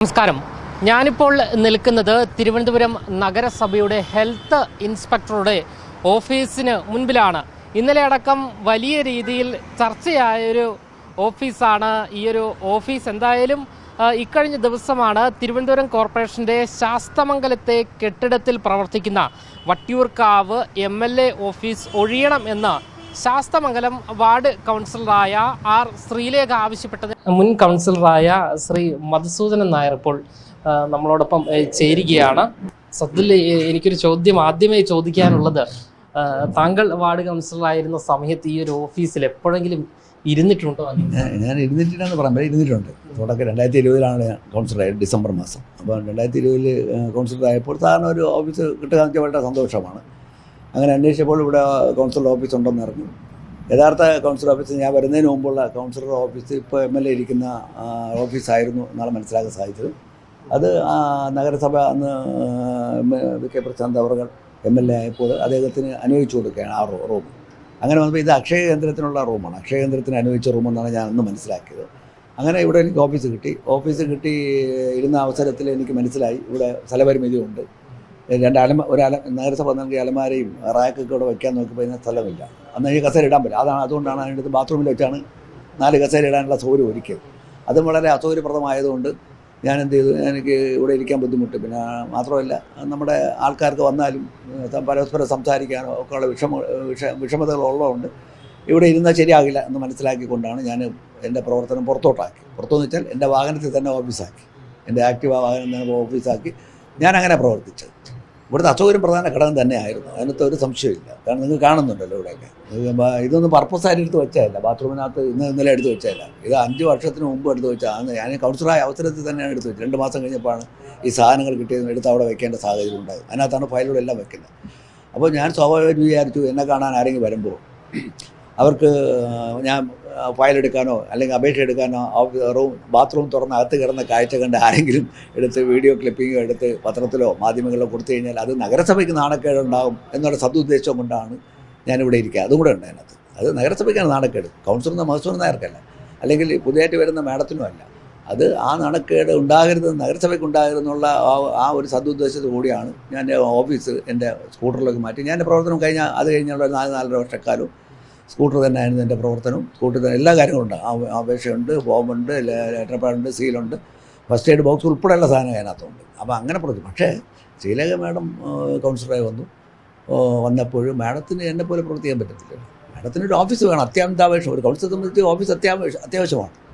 നമസ്കാരം. ഞാനിപ്പോൾ നിൽക്കുന്നത് തിരുവനന്തപുരം നഗരസഭയുടെ ഹെൽത്ത് ഇൻസ്പെക്ടറുടെ ഓഫീസിന് മുൻപിലാണ്. ഇന്നലെ അടക്കം വലിയ രീതിയിൽ ചർച്ചയായൊരു ഓഫീസാണ് ഈ ഒരു ഓഫീസ്. എന്തായാലും ഇക്കഴിഞ്ഞ ദിവസമാണ് തിരുവനന്തപുരം കോർപ്പറേഷൻ്റെ ശാസ്തമംഗലത്തെ കെട്ടിടത്തിൽ പ്രവർത്തിക്കുന്ന വട്ടിയൂർക്കാവ് MLA ഓഫീസ് ഒഴിയണം എന്ന് ശാസ്തമംഗലം വാർഡ് കൗൺസിലറായ ആർ ശ്രീലേഖ ആവശ്യപ്പെട്ടത്. മുൻ കൗൺസിലറായ ശ്രീ മധുസൂദനൻ നായർ ഇപ്പോൾ നമ്മളോടൊപ്പം ചേരുകയാണ്. സത്യത്തിൽ എനിക്കൊരു ചോദ്യം ആദ്യമായി ചോദിക്കാനുള്ളത്, താങ്കൾ വാർഡ് കൗൺസിലറായിരുന്ന സമയത്ത് ഈ ഒരു ഓഫീസിൽ എപ്പോഴെങ്കിലും ഇരുന്നിട്ടുണ്ടോ? ഞാൻ ഇരുന്നിട്ടില്ലെന്ന് പറയാൻ ഇരുന്നിട്ടുണ്ട്. തുടക്കം 2020 ഞാൻ കൗൺസിലറായത്, ഡിസംബർ മാസം. അപ്പോൾ 2020 കൗൺസിലറായപ്പോൾ സാധാരണ ഒരു ഓഫീസ് കിട്ടുക എന്ന് വളരെ സന്തോഷമാണ്. അങ്ങനെ അന്വേഷിച്ചപ്പോൾ ഇവിടെ കൗൺസിലർ ഓഫീസ് ഉണ്ടെന്ന് അറിഞ്ഞു. യഥാർത്ഥ കൗൺസിലർ ഓഫീസ് ഞാൻ വരുന്നതിന് മുമ്പുള്ള കൗൺസിലർ ഓഫീസ് ഇപ്പോൾ MLA ഇരിക്കുന്ന ഓഫീസായിരുന്നു എന്നാണ് മനസ്സിലാക്കാൻ സാധിച്ചത്. അത് നഗരസഭ അന്ന് VK പ്രശാന്ത് അവർ MLA ആയപ്പോൾ അദ്ദേഹത്തിന് അനുവദിച്ചു കൊടുക്കുകയാണ് ആ റൂം. അങ്ങനെ വന്നപ്പോൾ ഇത് അക്ഷയ കേന്ദ്രത്തിനുള്ള റൂമാണ്, അക്ഷയ കേന്ദ്രത്തിന് അനുവദിച്ച റൂമെന്നാണ് ഞാൻ അന്ന് മനസ്സിലാക്കിയത്. അങ്ങനെ ഇവിടെ എനിക്ക് ഓഫീസ് കിട്ടി ഇരുന്ന അവസരത്തിൽ എനിക്ക് മനസ്സിലായി ഇവിടെ സ്ഥലപരിമിതിയുണ്ട്. നഗരസഭ നൽകിയ അലമാരയും റാക്കൊക്കെ ഇവിടെ വയ്ക്കാൻ നോക്കിയപ്പോൾ ഇതിന് സ്ഥലമില്ല. അന്ന് ഈ കസേര ഇടാൻ പറ്റില്ല. അതുകൊണ്ടാണ് അതിൻ്റെ ബാത്റൂമിൽ വെച്ചാണ് 4 കസേര ഇടാനുള്ള സൗകര്യം ഒരുക്കിയത്. അതും വളരെ അസൗകര്യപ്രദമായതുകൊണ്ട് ഞാൻ എന്ത് ചെയ്തു, എനിക്ക് ഇവിടെ ഇരിക്കാൻ ബുദ്ധിമുട്ട്. പിന്നെ മാത്രമല്ല നമ്മുടെ ആൾക്കാർക്ക് വന്നാലും പരസ്പരം സംസാരിക്കാനോ ഒക്കെയുള്ള വിഷമതകൾ ഉള്ളതുകൊണ്ട് ഇവിടെ ഇരുന്നാൽ ശരിയാകില്ല എന്ന് മനസ്സിലാക്കിക്കൊണ്ടാണ് ഞാൻ എൻ്റെ പ്രവർത്തനം പുറത്തുനിന്ന് വെച്ചാൽ എൻ്റെ വാഹനത്തിൽ തന്നെ ഓഫീസാക്കി, എൻ്റെ ആക്റ്റീവ വാഹനം തന്നെ ഓഫീസാക്കി ഞാനങ്ങനെ പ്രവർത്തിച്ചത്. ഇവിടുത്തെ അസൗകര്യം പ്രധാന ഘടകം തന്നെയായിരുന്നു, അതിനകത്ത് ഒരു സംശയമില്ല. കാരണം നിങ്ങൾ കാണുന്നുണ്ടല്ലോ ഇവിടെയൊക്കെ. ഇതൊന്നും പർപ്പസായിട്ട് എടുത്ത് വെച്ചതല്ല, ബാത്റൂമിനകത്ത് ഇന്നലെ എടുത്ത് വെച്ചതല്ല. ഇത് 5 വർഷത്തിന് മുമ്പ് എടുത്ത് വെച്ചാൽ ഞാൻ കൗൺസിലറായ അവസരത്തിൽ തന്നെയാണ് എടുത്ത് വെച്ചത്. 2 മാസം കഴിഞ്ഞപ്പോഴാണ് ഈ സാധനങ്ങൾ കിട്ടിയത് എടുത്ത് അവിടെ വെക്കേണ്ട സാഹചര്യം ഉണ്ടായത്. അതിനകത്താണ് ഫയലുകളെല്ലാം വെക്കുന്നത്. അപ്പോൾ ഞാൻ സ്വാഭാവികമായിട്ട് വിചാരിച്ചു, എന്നെ കാണാൻ ആരെങ്കിലും വരുമ്പോൾ അവർക്ക് ഞാൻ ഫയലെടുക്കാനോ അല്ലെങ്കിൽ അപേക്ഷ എടുക്കാനോ ബാത്റൂം തുറന്ന് അകത്ത് കിടന്ന കാഴ്ച കണ്ട് ആരെങ്കിലും എടുത്ത് വീഡിയോ ക്ലിപ്പിങ്ങോ എടുത്ത് പത്രത്തിലോ മാധ്യമങ്ങളിലോ കൊടുത്തു കഴിഞ്ഞാൽ അത് നഗരസഭയ്ക്ക് നാണക്കേടുണ്ടാകും എന്നുള്ള സദുദ്ദേശം കൊണ്ടാണ് ഞാനിവിടെ ഇരിക്കുക. അതും കൂടെ ഉണ്ട് അതിനകത്ത്. അത് നഗരസഭയ്ക്കാണ് നാണക്കേട്, കൗൺസിലറിന് മധുസൂദനൻ നായർക്കല്ല, അല്ലെങ്കിൽ പുതിയതായിട്ട് വരുന്ന മാഡത്തിനും അല്ല. അത് ആ നാണക്കേട് ഉണ്ടാകരുത്, നഗരസഭയ്ക്ക് ഉണ്ടാകരുതെന്നുള്ള ആ ഒരു സദുദ്ദേശത്തോടു കൂടിയാണ് ഞാൻ ഓഫീസ് എൻ്റെ സ്കൂട്ടറിലേക്ക് മാറ്റി. ഞാൻ എൻ്റെ പ്രവർത്തനം കഴിഞ്ഞുള്ള 4-4.5 വർഷക്കാലം സ്കൂട്ടർ തന്നെയായിരുന്നു എൻ്റെ പ്രവർത്തനം. സ്കൂട്ടറിൽ തന്നെ എല്ലാ കാര്യങ്ങളുണ്ട്. അപേക്ഷയുണ്ട്, ഫോമുണ്ട്, ലെറ്റർ പാഡുണ്ട്, സീലുണ്ട്, ഫസ്റ്റ് എയ്ഡ് ബോക്സ് ഉൾപ്പെടെയുള്ള സാധനം അതിനകത്തുണ്ട്. അപ്പോൾ അങ്ങനെ പ്രവർത്തിക്കും. പക്ഷേ ശ്രീലേഖ മാഡം കൗൺസിലറായി വന്നപ്പോൾ മാഡത്തിന് എന്നെപ്പോലെ പ്രവർത്തിക്കാൻ പറ്റത്തില്ല. മാഡത്തിനൊരു ഓഫീസ് വേണം, അത്യാവശ്യം. ഒരു കൗൺസിലറെ സംബന്ധിച്ച് ഓഫീസ് അത്യാവശ്യമാണ്.